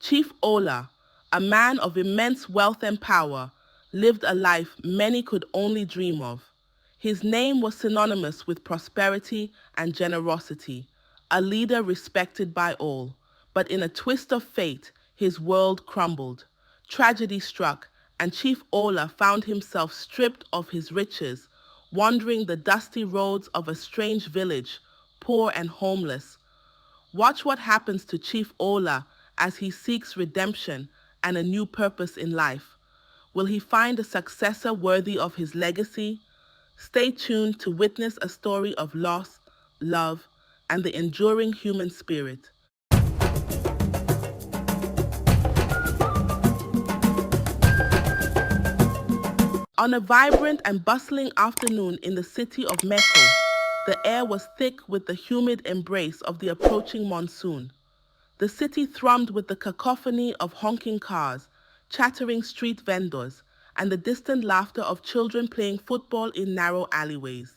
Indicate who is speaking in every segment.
Speaker 1: Chief Ola, a man of immense wealth and power, lived a life many could only dream of. His name was synonymous with prosperity and generosity, a leader respected by all. But in a twist of fate, his world crumbled. Tragedy struck, and Chief Ola found himself stripped of his riches, wandering the dusty roads of a strange village, poor and homeless. Watch what happens to Chief Ola as he seeks redemption and a new purpose in life. Will he find a successor worthy of his legacy? Stay tuned to witness a story of loss, love, and the enduring human spirit. On a vibrant and bustling afternoon in the city of Meko, the air was thick with the humid embrace of the approaching monsoon. The city thrummed with the cacophony of honking cars, chattering street vendors, and the distant laughter of children playing football in narrow alleyways.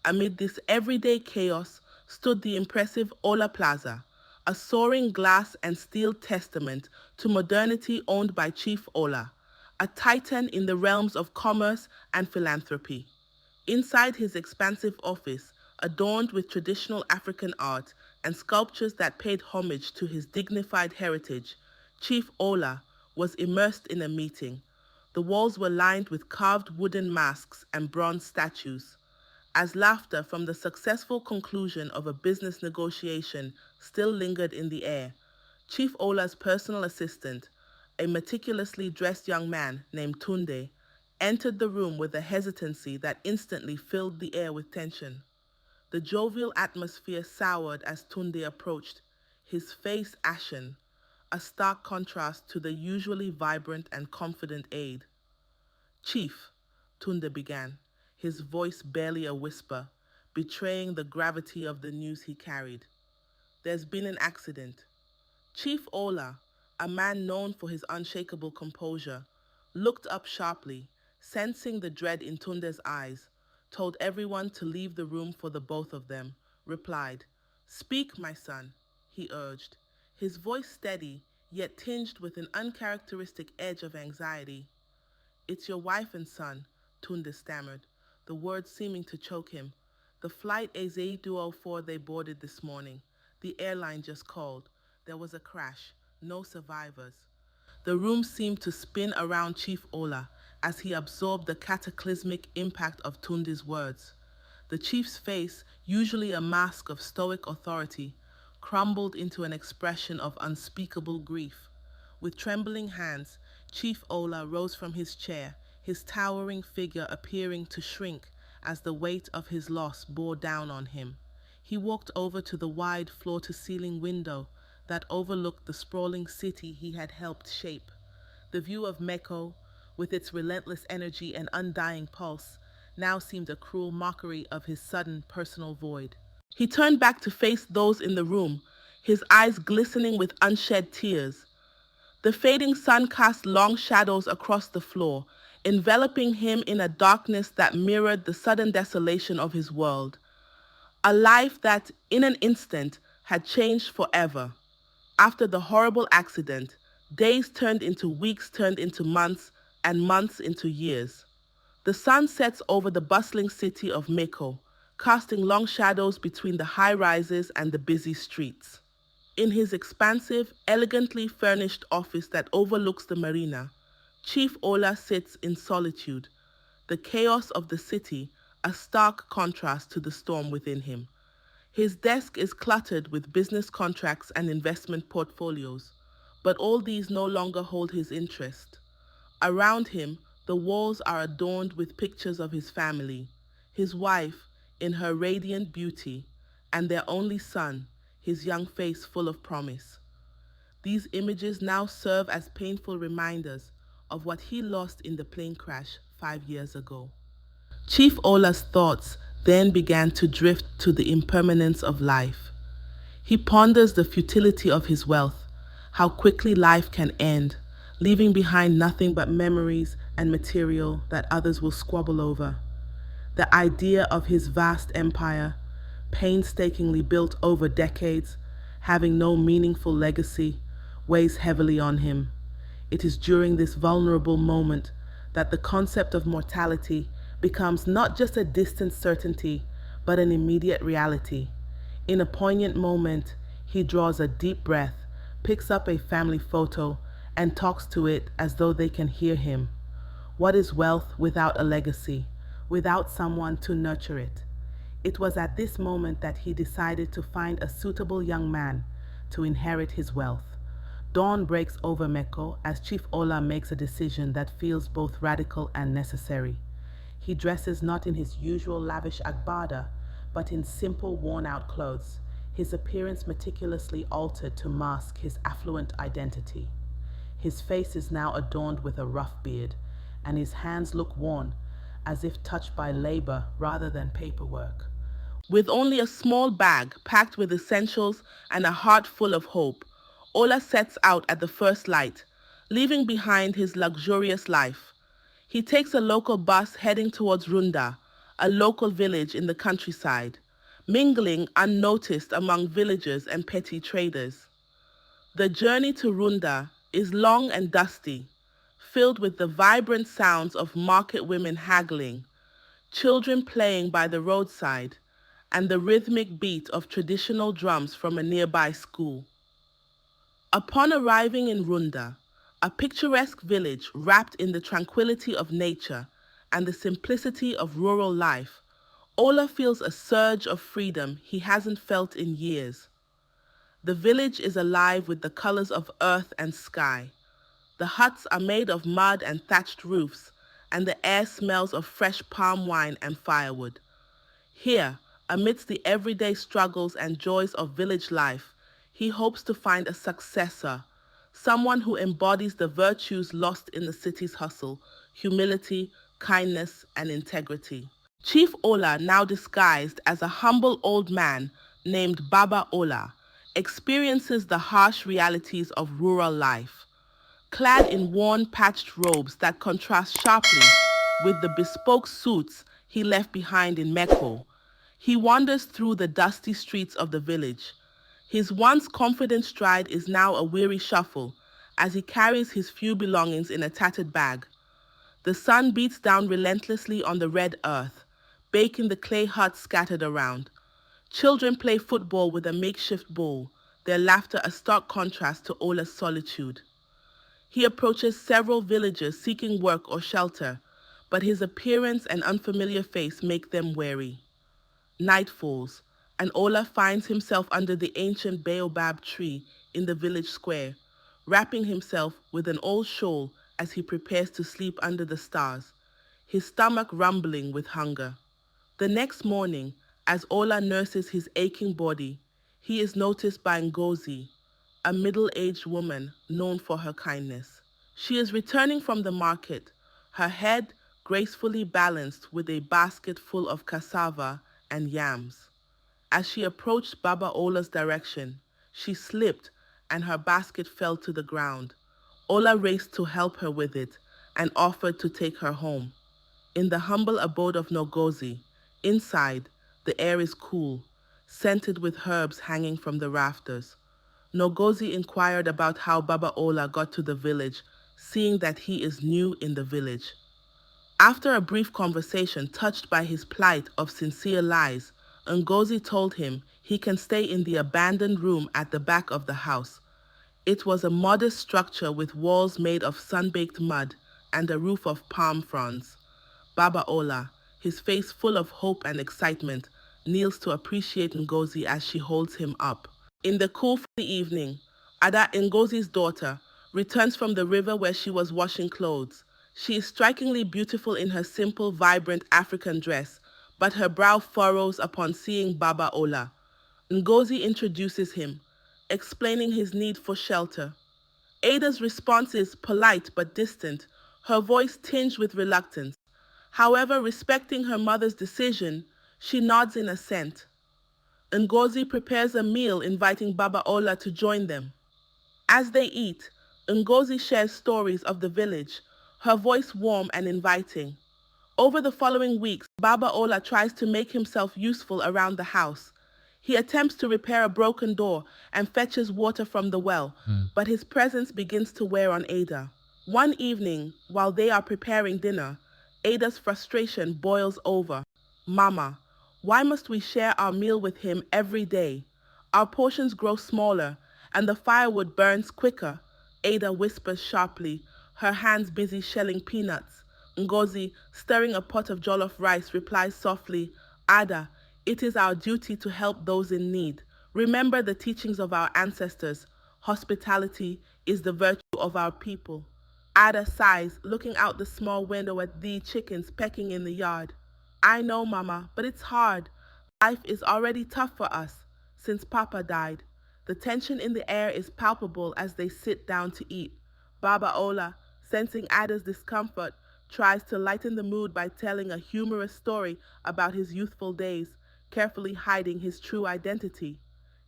Speaker 1: Amid this everyday chaos stood the impressive Ola Plaza, a soaring glass and steel testament to modernity owned by Chief Ola, a titan in the realms of commerce and philanthropy. Inside his expansive office, adorned with traditional African art and sculptures that paid homage to his dignified heritage, Chief Ola was immersed in a meeting. The walls were lined with carved wooden masks and bronze statues. As laughter from the successful conclusion of a business negotiation still lingered in the air, Chief Ola's personal assistant, a meticulously dressed young man named Tunde, entered the room with a hesitancy that instantly filled the air with tension. The jovial atmosphere soured as Tunde approached, his face ashen, a stark contrast to the usually vibrant and confident aide. "Chief," Tunde began, his voice barely a whisper, betraying the gravity of the news he carried. "There's been an accident." Chief Ola, a man known for his unshakable composure, looked up sharply, sensing the dread in Tunde's eyes, told everyone to leave the room for the both of them, replied, "Speak, my son," he urged, his voice steady, yet tinged with an uncharacteristic edge of anxiety. "It's your wife and son," Tunde stammered, the words seeming to choke him. "The flight AZ204 they boarded this morning. The airline just called. There was a crash. No survivors." The room seemed to spin around Chief Ola as he absorbed the cataclysmic impact of Tunde's words. The chief's face, usually a mask of stoic authority, crumbled into an expression of unspeakable grief. With trembling hands, Chief Ola rose from his chair, his towering figure appearing to shrink as the weight of his loss bore down on him. He walked over to the wide floor-to-ceiling window that overlooked the sprawling city he had helped shape. The view of Meko, with its relentless energy and undying pulse, now seemed a cruel mockery of his sudden personal void. He turned back to face those in the room, his eyes glistening with unshed tears. The fading sun cast long shadows across the floor, enveloping him in a darkness that mirrored the sudden desolation of his world. A life that, in an instant, had changed forever. After the horrible accident, days turned into weeks, turned into months, and months into years. The sun sets over the bustling city of Meko, casting long shadows between the high rises and the busy streets. In his expansive, elegantly furnished office that overlooks the marina, Chief Ola sits in solitude, the chaos of the city a stark contrast to the storm within him. His desk is cluttered with business contracts and investment portfolios, but all these no longer hold his interest. Around him, the walls are adorned with pictures of his family, his wife in her radiant beauty, and their only son, his young face full of promise. These images now serve as painful reminders of what he lost in the plane crash 5 years ago. Chief Ola's thoughts then began to drift to the impermanence of life. He ponders the futility of his wealth, how quickly life can end, leaving behind nothing but memories and material that others will squabble over. The idea of his vast empire, painstakingly built over decades, having no meaningful legacy, weighs heavily on him. It is during this vulnerable moment that the concept of mortality becomes not just a distant certainty, but an immediate reality. In a poignant moment, he draws a deep breath, picks up a family photo, and talks to it as though they can hear him. What is wealth without a legacy, without someone to nurture it? It was at this moment that he decided to find a suitable young man to inherit his wealth. Dawn breaks over Meko as Chief Ola makes a decision that feels both radical and necessary. He dresses not in his usual lavish agbada, but in simple, worn-out clothes, his appearance meticulously altered to mask his affluent identity. His face is now adorned with a rough beard, and his hands look worn, as if touched by labor rather than paperwork. With only a small bag packed with essentials and a heart full of hope, Ola sets out at the first light, leaving behind his luxurious life. He takes a local bus heading towards Runda, a local village in the countryside, mingling unnoticed among villagers and petty traders. The journey to Runda is long and dusty, filled with the vibrant sounds of market women haggling, children playing by the roadside, and the rhythmic beat of traditional drums from a nearby school. Upon arriving in Runda, a picturesque village wrapped in the tranquility of nature and the simplicity of rural life, Ola feels a surge of freedom he hasn't felt in years. The village is alive with the colors of earth and sky. The huts are made of mud and thatched roofs, and the air smells of fresh palm wine and firewood. Here, amidst the everyday struggles and joys of village life, he hopes to find a successor, someone who embodies the virtues lost in the city's hustle: humility, kindness, and integrity. Chief Ola, now disguised as a humble old man named Baba Ola, experiences the harsh realities of rural life. Clad in worn, patched robes that contrast sharply with the bespoke suits he left behind in Meko, he wanders through the dusty streets of the village. His once confident stride is now a weary shuffle as he carries his few belongings in a tattered bag. The sun beats down relentlessly on the red earth, baking the clay huts scattered around. Children play football with a makeshift ball, their laughter a stark contrast to Ola's solitude. He approaches several villagers seeking work or shelter, but his appearance and unfamiliar face make them wary. Night falls, and Ola finds himself under the ancient baobab tree in the village square, wrapping himself with an old shawl as he prepares to sleep under the stars, his stomach rumbling with hunger. The next morning, as Ola nurses his aching body, he is noticed by Ngozi, a middle-aged woman known for her kindness. She is returning from the market, her head gracefully balanced with a basket full of cassava and yams. As she approached Baba Ola's direction, she slipped and her basket fell to the ground. Ola raced to help her with it and offered to take her home. In the humble abode of Ngozi, inside, the air is cool, scented with herbs hanging from the rafters. Ngozi inquired about how Baba Ola got to the village, seeing that he is new in the village. After a brief conversation touched by his plight of sincere lies, Ngozi told him he can stay in the abandoned room at the back of the house. It was a modest structure with walls made of sun-baked mud and a roof of palm fronds. Baba Ola, his face full of hope and excitement, kneels to appreciate Ngozi as she holds him up. In the cool of the evening, Ada, Ngozi's daughter, returns from the river where she was washing clothes. She is strikingly beautiful in her simple, vibrant African dress, but her brow furrows upon seeing Baba Ola. Ngozi introduces him, explaining his need for shelter. Ada's response is polite but distant, her voice tinged with reluctance. However, respecting her mother's decision, she nods in assent. Ngozi prepares a meal, inviting Baba Ola to join them. As they eat, Ngozi shares stories of the village, her voice warm and inviting. Over the following weeks, Baba Ola tries to make himself useful around the house. He attempts to repair a broken door and fetches water from the well, but his presence begins to wear on Ada. One evening, while they are preparing dinner, Ada's frustration boils over. Mama, why must we share our meal with him every day? Our portions grow smaller, and the firewood burns quicker. Ada whispers sharply, her hands busy shelling peanuts. Ngozi, stirring a pot of jollof rice, replies softly, Ada, it is our duty to help those in need. Remember the teachings of our ancestors. Hospitality is the virtue of our people. Ada sighs, looking out the small window at the chickens pecking in the yard. I know, Mama, but it's hard. Life is already tough for us since Papa died. The tension in the air is palpable as they sit down to eat. Baba Ola, sensing Ada's discomfort, tries to lighten the mood by telling a humorous story about his youthful days, carefully hiding his true identity.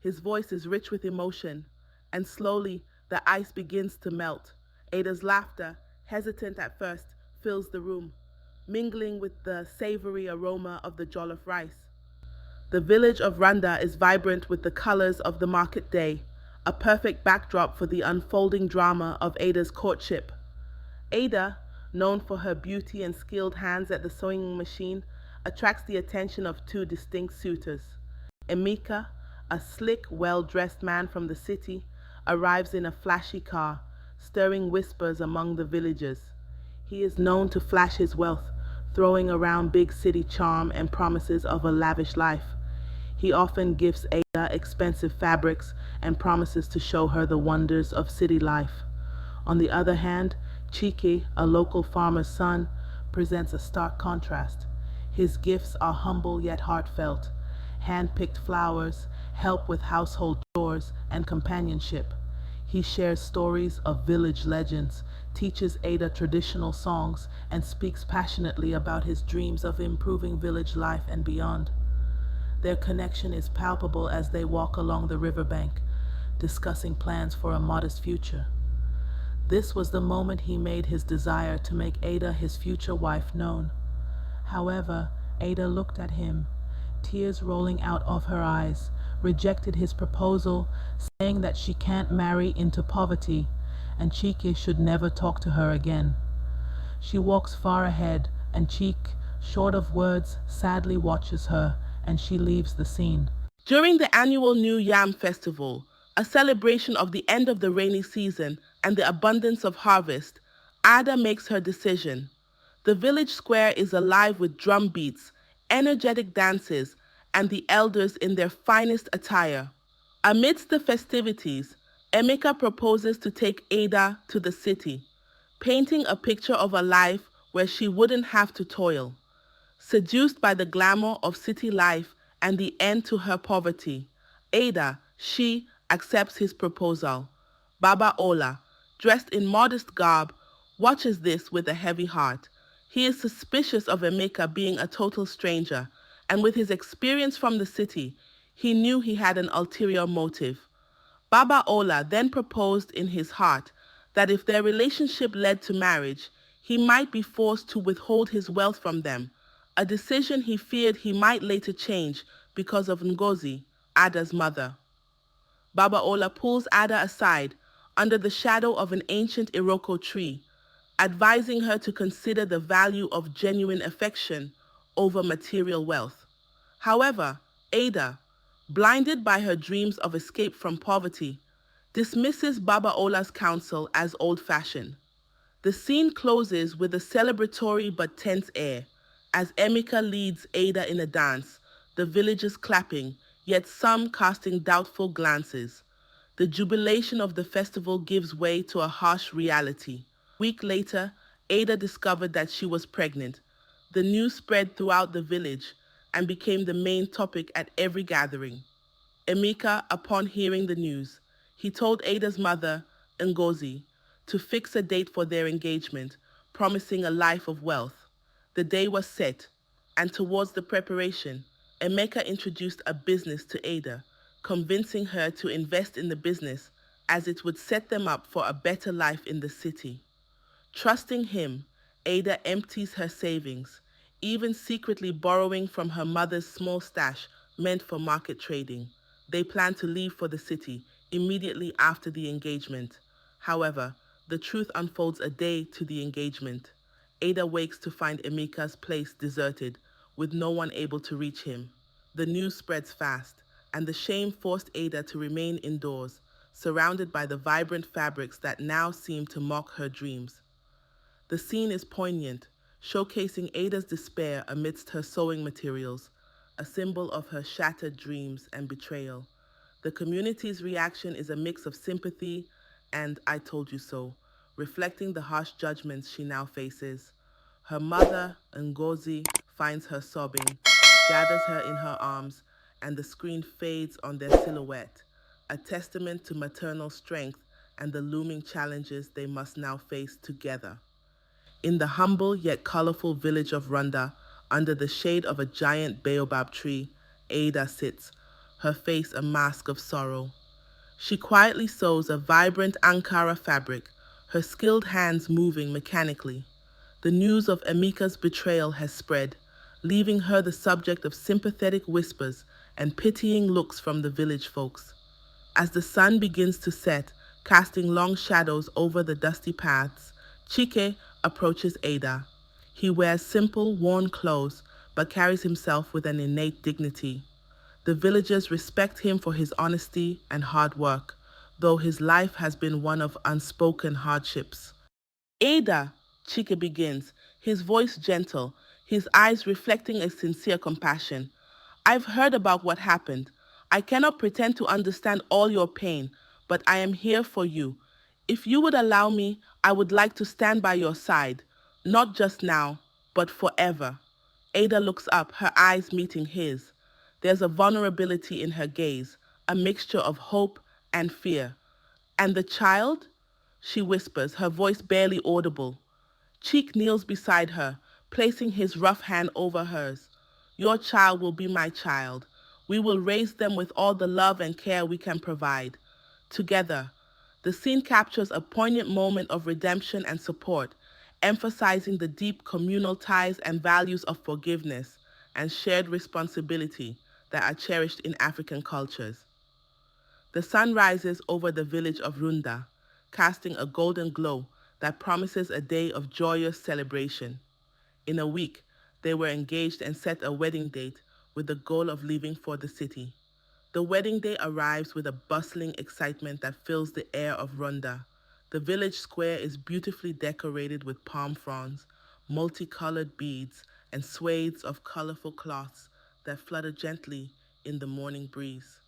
Speaker 1: His voice is rich with emotion, and slowly the ice begins to melt. Ada's laughter, hesitant at first, fills the room, mingling with the savory aroma of the jollof rice. The village of Randa is vibrant with the colors of the market day, a perfect backdrop for the unfolding drama of Ada's courtship. Ada, known for her beauty and skilled hands at the sewing machine, attracts the attention of two distinct suitors. Emeka, a slick, well-dressed man from the city, arrives in a flashy car, stirring whispers among the villagers. He is known to flash his wealth, throwing around big city charm and promises of a lavish life. He often gifts Ada expensive fabrics and promises to show her the wonders of city life. On the other hand, Chike, a local farmer's son, presents a stark contrast. His gifts are humble yet heartfelt, hand-picked flowers, help with household chores, and companionship. He shares stories of village legends, teaches Ada traditional songs, and speaks passionately about his dreams of improving village life and beyond. Their connection is palpable as they walk along the riverbank, discussing plans for a modest future. This was the moment he made his desire to make Ada his future wife known. However, Ada looked at him, tears rolling out of her eyes, rejected his proposal, saying that she can't marry into poverty, and Chike should never talk to her again. She walks far ahead, and Chike, short of words, sadly watches her, and she leaves the scene. During the annual New Yam Festival, a celebration of the end of the rainy season and the abundance of harvest, Ada makes her decision. The village square is alive with drum beats, energetic dances, and the elders in their finest attire. Amidst the festivities, Emeka proposes to take Ada to the city, painting a picture of a life where she wouldn't have to toil. Seduced by the glamour of city life and the end to her poverty, Ada, she accepts his proposal. Baba Ola, dressed in modest garb, watches this with a heavy heart. He is suspicious of Emeka being a total stranger, and with his experience from the city, he knew he had an ulterior motive. Baba Ola then proposed in his heart that if their relationship led to marriage, he might be forced to withhold his wealth from them, a decision he feared he might later change because of Ngozi, Ada's mother. Baba Ola pulls Ada aside under the shadow of an ancient Iroko tree, advising her to consider the value of genuine affection over material wealth. However, Ada, blinded by her dreams of escape from poverty, dismisses Baba Ola's counsel as old-fashioned. The scene closes with a celebratory but tense air, as Emeka leads Ada in a dance, the villagers clapping, yet some casting doubtful glances. The jubilation of the festival gives way to a harsh reality. A week later, Ada discovered that she was pregnant. The news spread throughout the village and became the main topic at every gathering. Emeka, upon hearing the news, he told Ada's mother, Ngozi, to fix a date for their engagement, promising a life of wealth. The day was set, and towards the preparation, Emeka introduced a business to Ada, convincing her to invest in the business as it would set them up for a better life in the city. Trusting him, Ada empties her savings, even secretly borrowing from her mother's small stash meant for market trading. They plan to leave for the city immediately after the engagement. However, the truth unfolds a day to the engagement. Ada wakes to find Emeka's place deserted, with no one able to reach him. The news spreads fast, and the shame forced Ada to remain indoors, surrounded by the vibrant fabrics that now seem to mock her dreams. The scene is poignant, showcasing Ada's despair amidst her sewing materials, a symbol of her shattered dreams and betrayal. The community's reaction is a mix of sympathy and "I told you so," reflecting the harsh judgments she now faces. Her mother, Ngozi, finds her sobbing, gathers her in her arms, and the screen fades on their silhouette, a testament to maternal strength and the looming challenges they must now face together. In the humble yet colorful village of Runda, under the shade of a giant baobab tree, Ada sits, her face a mask of sorrow. She quietly sews a vibrant Ankara fabric, her skilled hands moving mechanically. The news of Emeka's betrayal has spread, leaving her the subject of sympathetic whispers and pitying looks from the village folks. As the sun begins to set, casting long shadows over the dusty paths, Chike approaches Ada. He wears simple, worn clothes, but carries himself with an innate dignity. The villagers respect him for his honesty and hard work, though his life has been one of unspoken hardships. Ada, Chike begins, his voice gentle, his eyes reflecting a sincere compassion. I've heard about what happened. I cannot pretend to understand all your pain, but I am here for you. If you would allow me, I would like to stand by your side, not just now, but forever. Ada looks up, her eyes meeting his. There's a vulnerability in her gaze, a mixture of hope and fear. And the child? She whispers, her voice barely audible. Cheek kneels beside her, placing his rough hand over hers. Your child will be my child. We will raise them with all the love and care we can provide. Together, the scene captures a poignant moment of redemption and support, emphasizing the deep communal ties and values of forgiveness and shared responsibility that are cherished in African cultures. The sun rises over the village of Runda, casting a golden glow that promises a day of joyous celebration. In a week, they were engaged and set a wedding date with the goal of leaving for the city. The wedding day arrives with a bustling excitement that fills the air of Runda. The village square is beautifully decorated with palm fronds, multicolored beads, and swathes of colorful cloths that flutter gently in the morning breeze.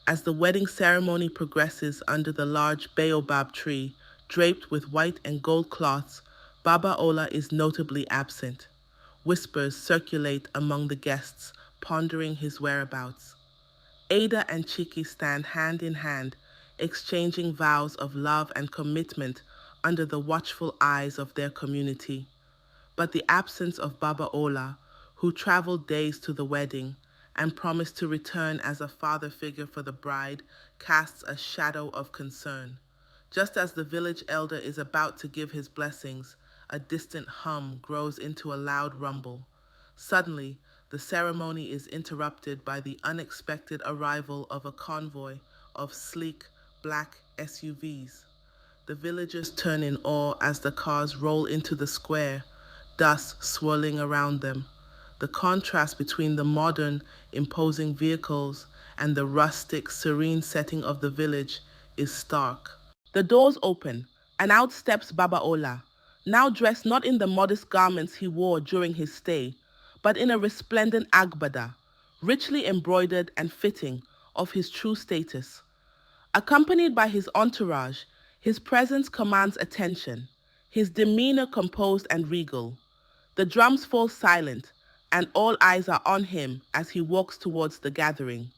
Speaker 1: As the wedding ceremony progresses under the large baobab tree, draped with white and gold cloths, Baba Ola is notably absent. Whispers circulate among the guests, pondering his whereabouts. Ada and Chiki stand hand in hand, exchanging vows of love and commitment under the watchful eyes of their community. But the absence of Baba Ola, who traveled days to the wedding and promised to return as a father figure for the bride, casts a shadow of concern. Just as the village elder is about to give his blessings, a distant hum grows into a loud rumble. Suddenly, the ceremony is interrupted by the unexpected arrival of a convoy of sleek, black SUVs. The villagers turn in awe as the cars roll into the square, dust swirling around them. The contrast between the modern, imposing vehicles and the rustic, serene setting of the village is stark. The doors open, and out steps Baba Ola, now dressed not in the modest garments he wore during his stay, but in a resplendent agbada, richly embroidered and fitting of his true status. Accompanied by his entourage, his presence commands attention, his demeanor composed and regal. The drums fall silent, and all eyes are on him as he walks towards the gathering.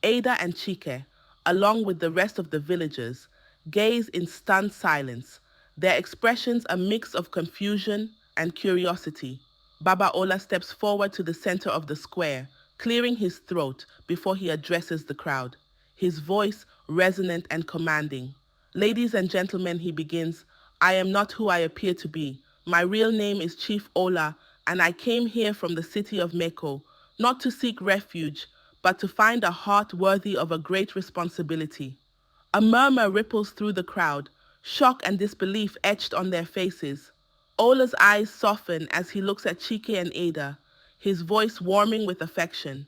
Speaker 1: Ada and Chike, along with the rest of the villagers, gaze in stunned silence, their expressions a mix of confusion and curiosity. Baba Ola steps forward to the center of the square, clearing his throat before he addresses the crowd, his voice resonant and commanding. Ladies and gentlemen, he begins, I am not who I appear to be. My real name is Chief Ola, and I came here from the city of Meko, not to seek refuge, but to find a heart worthy of a great responsibility. A murmur ripples through the crowd, shock and disbelief etched on their faces. Ola's eyes soften as he looks at Chike and Ada, his voice warming with affection.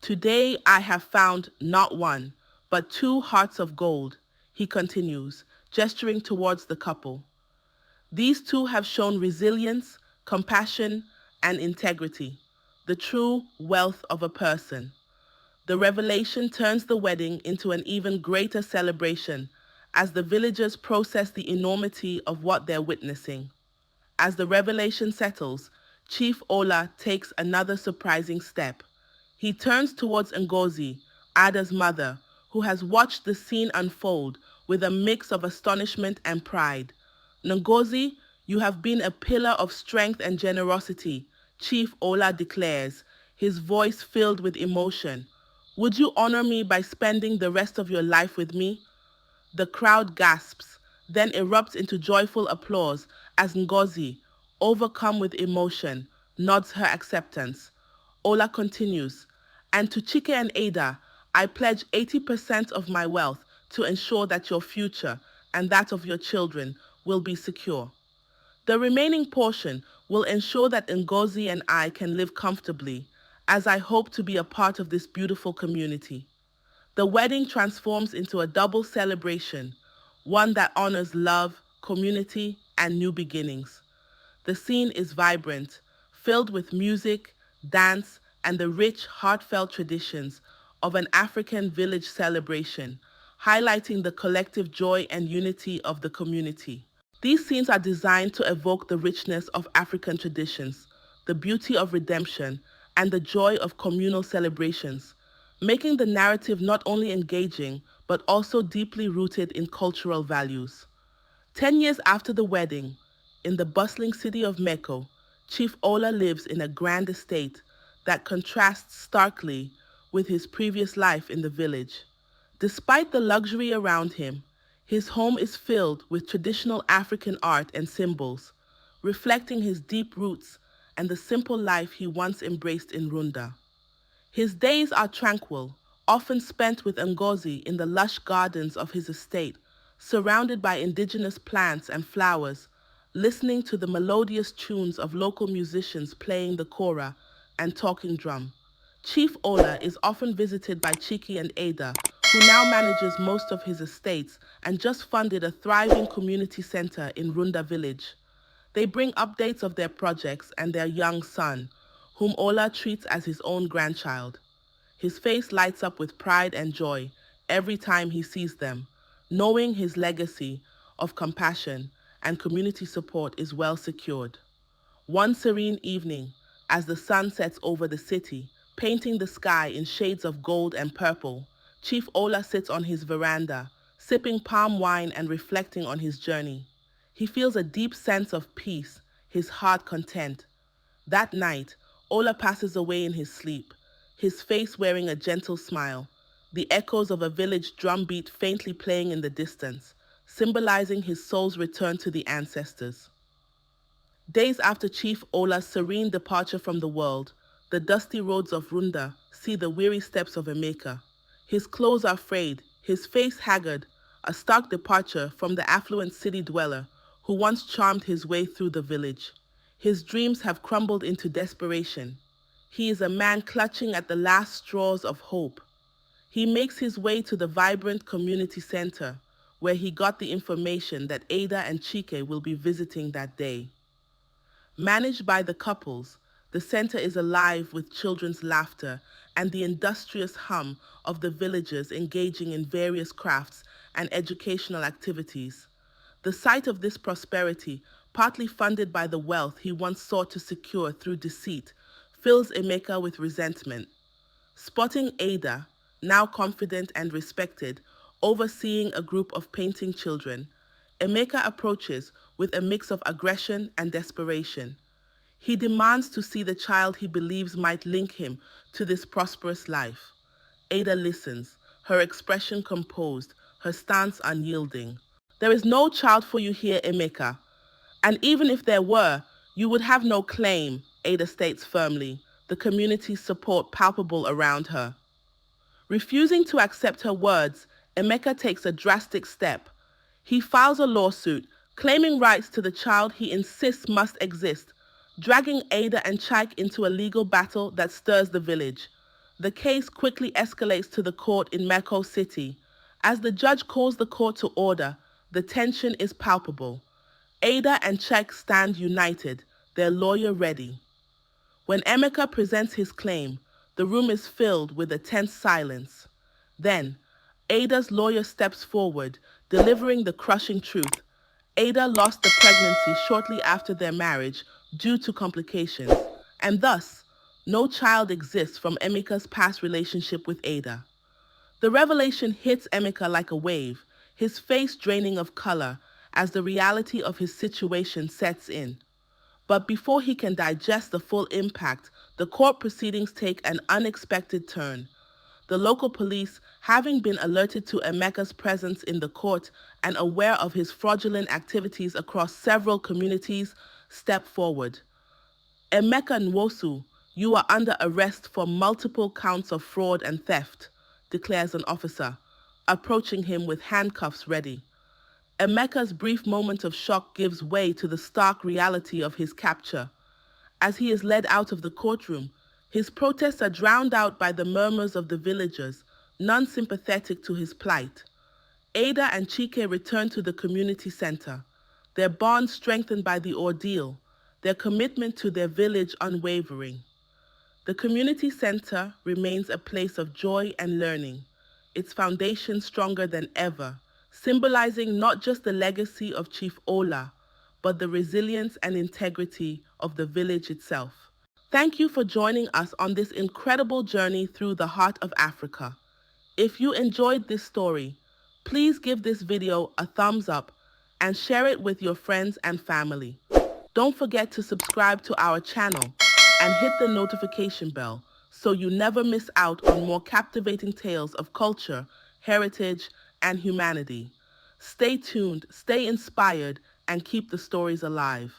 Speaker 1: Today I have found not one, but two hearts of gold, he continues, gesturing towards the couple. These two have shown resilience, compassion, and integrity, the true wealth of a person. The revelation turns the wedding into an even greater celebration as the villagers process the enormity of what they're witnessing. As the revelation settles, Chief Ola takes another surprising step. He turns towards Ngozi, Ada's mother, who has watched the scene unfold with a mix of astonishment and pride. Ngozi, you have been a pillar of strength and generosity, Chief Ola declares, his voice filled with emotion. Would you honor me by spending the rest of your life with me? The crowd gasps, then erupts into joyful applause as Ngozi, overcome with emotion, nods her acceptance. Ola continues, and to Chike and Ada, I pledge 80% of my wealth to ensure that your future and that of your children will be secure. The remaining portion will ensure that Ngozi and I can live comfortably, as I hope to be a part of this beautiful community. The wedding transforms into a double celebration, one that honors love, community, and new beginnings. The scene is vibrant, filled with music, dance, and the rich, heartfelt traditions of an African village celebration, highlighting the collective joy and unity of the community. These scenes are designed to evoke the richness of African traditions, the beauty of redemption, and the joy of communal celebrations, making the narrative not only engaging, but also deeply rooted in cultural values. 10 years after the wedding, in the bustling city of Meko, Chief Ola lives in a grand estate that contrasts starkly with his previous life in the village. Despite the luxury around him, his home is filled with traditional African art and symbols, reflecting his deep roots and the simple life he once embraced in Runda. His days are tranquil, often spent with Ngozi in the lush gardens of his estate, surrounded by indigenous plants and flowers, listening to the melodious tunes of local musicians playing the kora and talking drum. Chief Ola is often visited by Chiki and Ada, who now manages most of his estates and just funded a thriving community center in Runda village. They bring updates of their projects and their young son, whom Ola treats as his own grandchild. His face lights up with pride and joy every time he sees them, knowing his legacy of compassion and community support is well secured. One serene evening, as the sun sets over the city, painting the sky in shades of gold and purple, Chief Ola sits on his veranda, sipping palm wine and reflecting on his journey. He feels a deep sense of peace, his heart content. That night, Ola passes away in his sleep, his face wearing a gentle smile, the echoes of a village drumbeat faintly playing in the distance, symbolizing his soul's return to the ancestors. Days after Chief Ola's serene departure from the world, the dusty roads of Runda see the weary steps of Emeka. His clothes are frayed, his face haggard, a stark departure from the affluent city dweller who once charmed his way through the village. His dreams have crumbled into desperation. He is a man clutching at the last straws of hope. He makes his way to the vibrant community center, where he got the information that Ada and Chike will be visiting that day. Managed by the couples, the center is alive with children's laughter and the industrious hum of the villagers engaging in various crafts and educational activities. The sight of this prosperity, partly funded by the wealth he once sought to secure through deceit, fills Emeka with resentment. Spotting Ada, now confident and respected, overseeing a group of painting children, Emeka approaches with a mix of aggression and desperation. He demands to see the child he believes might link him to this prosperous life. Ada listens, her expression composed, her stance unyielding. There is no child for you here, Emeka. And even if there were, you would have no claim, Ada states firmly, the community's support palpable around her. Refusing to accept her words, Emeka takes a drastic step. He files a lawsuit, claiming rights to the child he insists must exist, dragging Ada and Chike into a legal battle that stirs the village. The case quickly escalates to the court in Meko City. As the judge calls the court to order, the tension is palpable. Ada and Chike stand united, their lawyer ready. When Emeka presents his claim, the room is filled with a tense silence. Then, Ada's lawyer steps forward, delivering the crushing truth. Ada lost the pregnancy shortly after their marriage due to complications, and thus, no child exists from Emeka's past relationship with Ada. The revelation hits Emeka like a wave, his face draining of color as the reality of his situation sets in. But before he can digest the full impact, the court proceedings take an unexpected turn. The local police, having been alerted to Emeka's presence in the court and aware of his fraudulent activities across several communities, step forward. Emeka Nwosu, you are under arrest for multiple counts of fraud and theft, declares an officer, approaching him with handcuffs ready. Emeka's brief moment of shock gives way to the stark reality of his capture. As he is led out of the courtroom, his protests are drowned out by the murmurs of the villagers, none sympathetic to his plight. Ada and Chike return to the community center, their bond strengthened by the ordeal, their commitment to their village unwavering. The community center remains a place of joy and learning, its foundation stronger than ever, symbolizing not just the legacy of Chief Ola, but the resilience and integrity of the village itself. Thank you for joining us on this incredible journey through the heart of Africa. If you enjoyed this story, please give this video a thumbs up and share it with your friends and family. Don't forget to subscribe to our channel and hit the notification bell so you never miss out on more captivating tales of culture, heritage, and humanity. Stay tuned, stay inspired, and keep the stories alive.